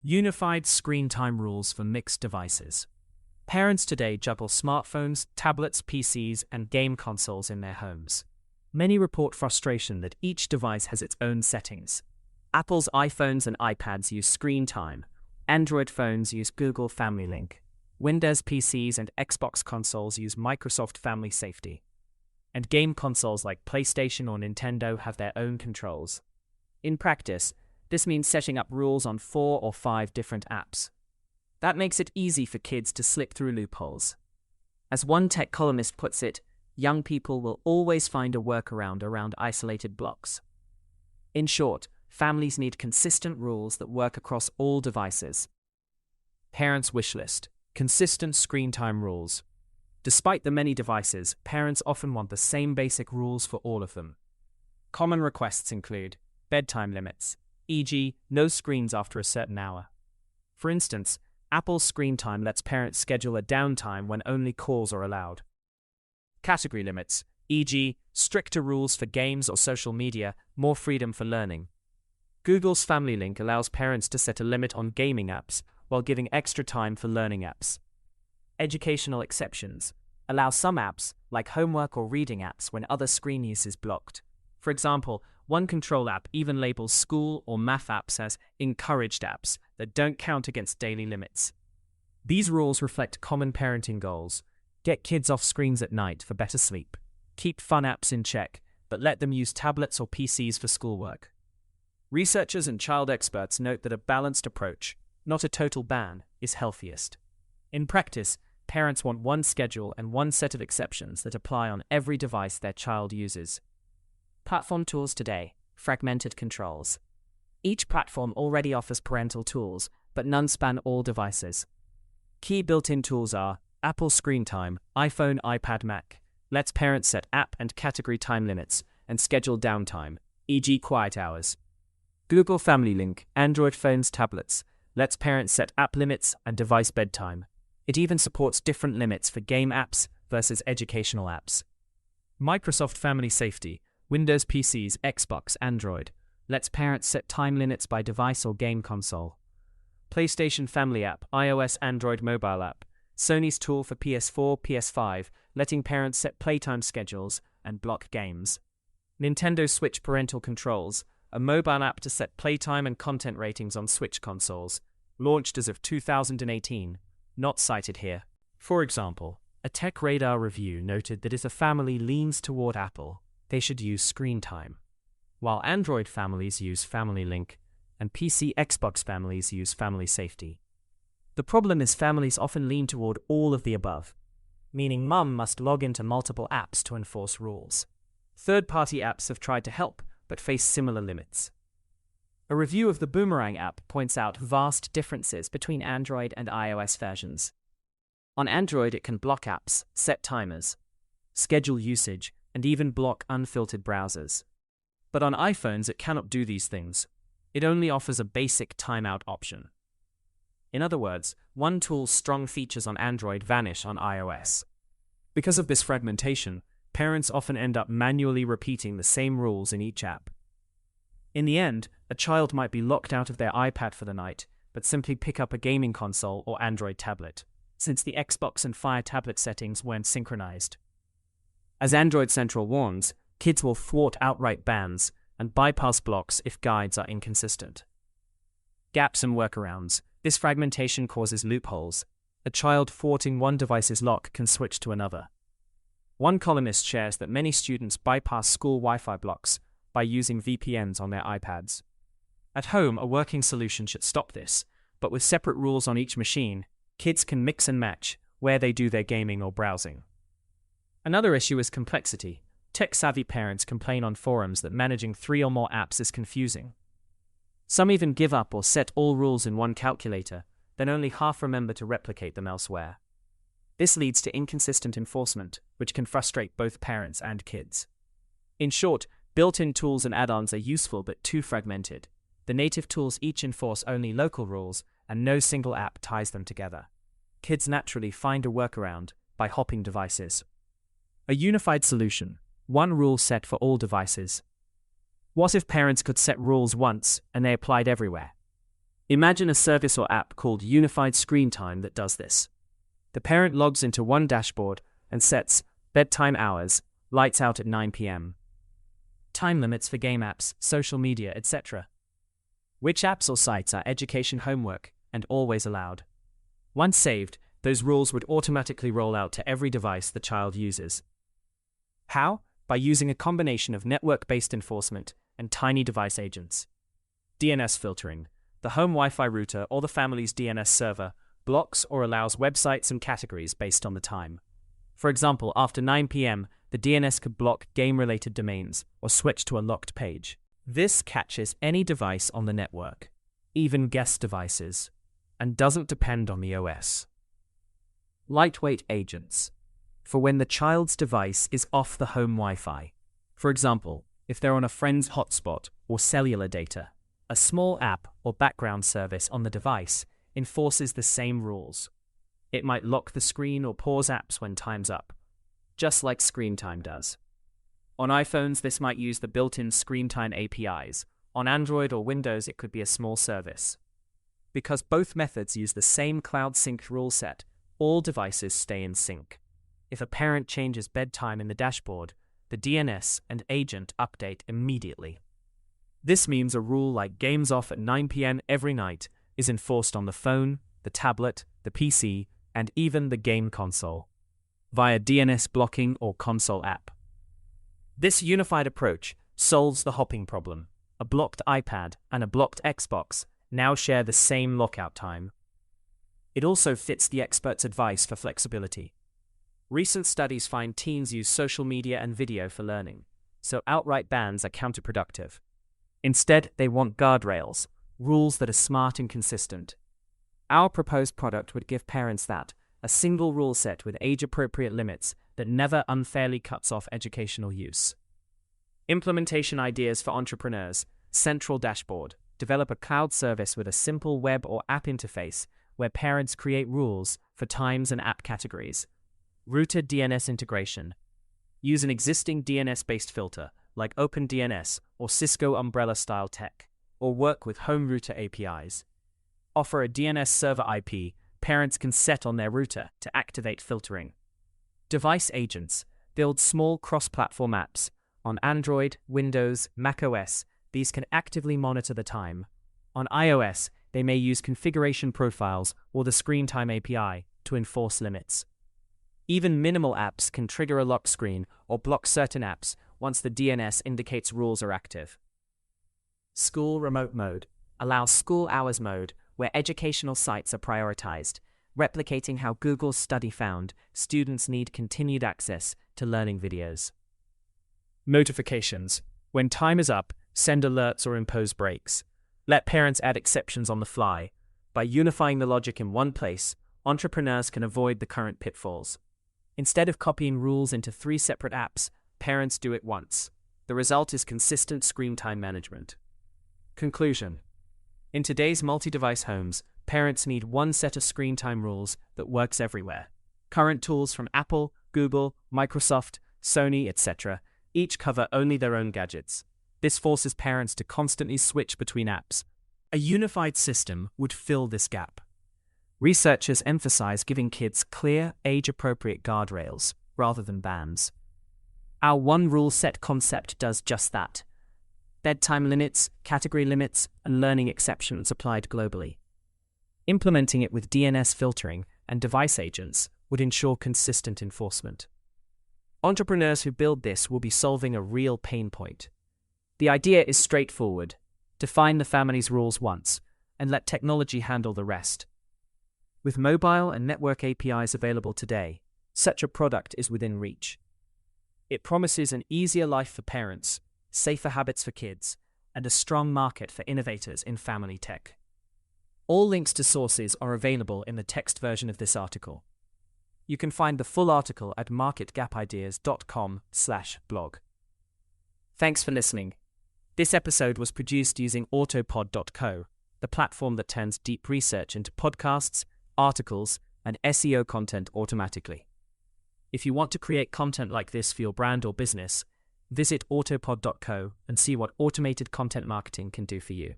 Unified screen time rules for mixed devices. Parents today juggle smartphones, tablets, PCs, and game consoles in their homes. Many report frustration that each device has its own settings. Apple's iPhones and iPads use screen time. Android phones use Google Family Link. Windows PCs and Xbox consoles use Microsoft Family Safety. And game consoles like PlayStation or Nintendo have their own controls. In practice, this means setting up rules on 4 or 5 different apps. That makes it easy for kids to slip through loopholes. As one tech columnist puts it, young people will always find a workaround around isolated blocks. In short, families need consistent rules that work across all devices. Parents' wish list. Consistent screen time rules. Despite the many devices, parents often want the same basic rules for all of them. Common requests include bedtime limits, e.g., no screens after a certain hour. For instance, Apple's screen time lets parents schedule a downtime when only calls are allowed. Category limits, e.g., stricter rules for games or social media, more freedom for learning. Google's Family Link allows parents to set a limit on gaming apps while giving extra time for learning apps. Educational exceptions allow some apps, like homework or reading apps, when other screen use is blocked. For example, one control app even labels school or math apps as encouraged apps that don't count against daily limits. These rules reflect common parenting goals. Get kids off screens at night for better sleep. Keep fun apps in check, but let them use tablets or PCs for schoolwork. Researchers and child experts note that a balanced approach, not a total ban, is healthiest. In practice, parents want one schedule and one set of exceptions that apply on every device their child uses. Platform tools today, fragmented controls. Each platform already offers parental tools, but none span all devices. Key built-in tools are Apple Screen Time, iPhone, iPad, Mac, lets parents set app and category time limits, and schedule downtime, e.g. quiet hours. Google Family Link, Android phones, tablets, lets parents set app limits and device bedtime. It even supports different limits for game apps versus educational apps. Microsoft Family Safety, Windows PCs, Xbox, Android, lets parents set time limits by device or game console. PlayStation Family App, iOS, Android mobile app, Sony's tool for PS4, PS5, letting parents set playtime schedules and block games. Nintendo Switch Parental Controls, a mobile app to set playtime and content ratings on Switch consoles, launched as of 2018, not cited here. For example, a Tech Radar review noted that if a family leans toward Apple, they should use screen time, while Android families use Family Link and PC Xbox families use Family Safety. The problem is families often lean toward all of the above, meaning mum must log into multiple apps to enforce rules. Third-party apps have tried to help, but face similar limits. A review of the Boomerang app points out vast differences between Android and iOS versions. On Android, it can block apps, set timers, schedule usage, and even block unfiltered browsers. But on iPhones, it cannot do these things. It only offers a basic timeout option. In other words, one tool's strong features on Android vanish on iOS. Because of this fragmentation, parents often end up manually repeating the same rules in each app. In the end, a child might be locked out of their iPad for the night, but simply pick up a gaming console or Android tablet, since the Xbox and Fire tablet settings weren't synchronized. As Android Central warns, kids will thwart outright bans and bypass blocks if guides are inconsistent. Gaps and workarounds. This fragmentation causes loopholes. A child thwarting one device's lock can switch to another. One columnist shares that many students bypass school Wi-Fi blocks by using VPNs on their iPads. At home, a working solution should stop this, but with separate rules on each machine, kids can mix and match where they do their gaming or browsing. Another issue is complexity. Tech-savvy parents complain on forums that managing 3 or more apps is confusing. Some even give up or set all rules in one calculator, then only half remember to replicate them elsewhere. This leads to inconsistent enforcement, which can frustrate both parents and kids. In short, built-in tools and add-ons are useful but too fragmented. The native tools each enforce only local rules, and no single app ties them together. Kids naturally find a workaround by hopping devices. A unified solution, one rule set for all devices. What if parents could set rules once and they applied everywhere? Imagine a service or app called Unified Screen Time that does this. The parent logs into one dashboard and sets bedtime hours, lights out at 9 p.m. Time limits for game apps, social media, etc. Which apps or sites are education homework and always allowed. Once saved, those rules would automatically roll out to every device the child uses. How? By using a combination of network-based enforcement and tiny device agents. DNS filtering. The home Wi-Fi router or the family's DNS server blocks or allows websites and categories based on the time. For example, after 9 p.m., the DNS could block game-related domains or switch to a locked page. This catches any device on the network, even guest devices, and doesn't depend on the OS. Lightweight agents. For when the child's device is off the home Wi-Fi. For example, if they're on a friend's hotspot or cellular data, a small app or background service on the device enforces the same rules. It might lock the screen or pause apps when time's up, just like Screen Time does. On iPhones, this might use the built-in Screen Time APIs. On Android or Windows, it could be a small service. Because both methods use the same cloud sync rule set, all devices stay in sync. If a parent changes bedtime in the dashboard, the DNS and agent update immediately. This means a rule like games off at 9 p.m. every night is enforced on the phone, the tablet, the PC, and even the game console, via DNS blocking or console app. This unified approach solves the hopping problem. A blocked iPad and a blocked Xbox now share the same lockout time. It also fits the expert's advice for flexibility. Recent studies find teens use social media and video for learning, so outright bans are counterproductive. Instead, they want guardrails, rules that are smart and consistent. Our proposed product would give parents that, a single rule set with age-appropriate limits that never unfairly cuts off educational use. Implementation ideas for entrepreneurs. Central dashboard. Develop a cloud service with a simple web or app interface where parents create rules for times and app categories. Router DNS integration. Use an existing DNS-based filter like OpenDNS or Cisco Umbrella-style tech, or work with home router APIs. Offer a DNS server IP parents can set on their router to activate filtering. Device agents. Build small cross-platform apps. On Android, Windows, macOS, these can actively monitor the time. On iOS, they may use configuration profiles or the Screen Time API to enforce limits. Even minimal apps can trigger a lock screen or block certain apps once the DNS indicates rules are active. School remote mode. Allows school hours mode where educational sites are prioritized, replicating how Google's study found students need continued access to learning videos. Notifications. When time is up, send alerts or impose breaks. Let parents add exceptions on the fly. By unifying the logic in one place, entrepreneurs can avoid the current pitfalls. Instead of copying rules into 3 separate apps, parents do it once. The result is consistent screen time management. Conclusion. In today's multi-device homes, parents need one set of screen time rules that works everywhere. Current tools from Apple, Google, Microsoft, Sony, etc. each cover only their own gadgets. This forces parents to constantly switch between apps. A unified system would fill this gap. Researchers emphasize giving kids clear, age-appropriate guardrails rather than bans. Our one-rule set concept does just that. Bedtime limits, category limits, and learning exceptions applied globally. Implementing it with DNS filtering and device agents would ensure consistent enforcement. Entrepreneurs who build this will be solving a real pain point. The idea is straightforward. Define the family's rules once, and let technology handle the rest. With mobile and network APIs available today, such a product is within reach. It promises an easier life for parents, safer habits for kids, and a strong market for innovators in family tech. All links to sources are available in the text version of this article. You can find the full article at marketgapideas.com/blog. Thanks for listening. This episode was produced using autopod.co, the platform that turns deep research into podcasts, articles, and SEO content automatically. If you want to create content like this for your brand or business, visit autopod.co and see what automated content marketing can do for you.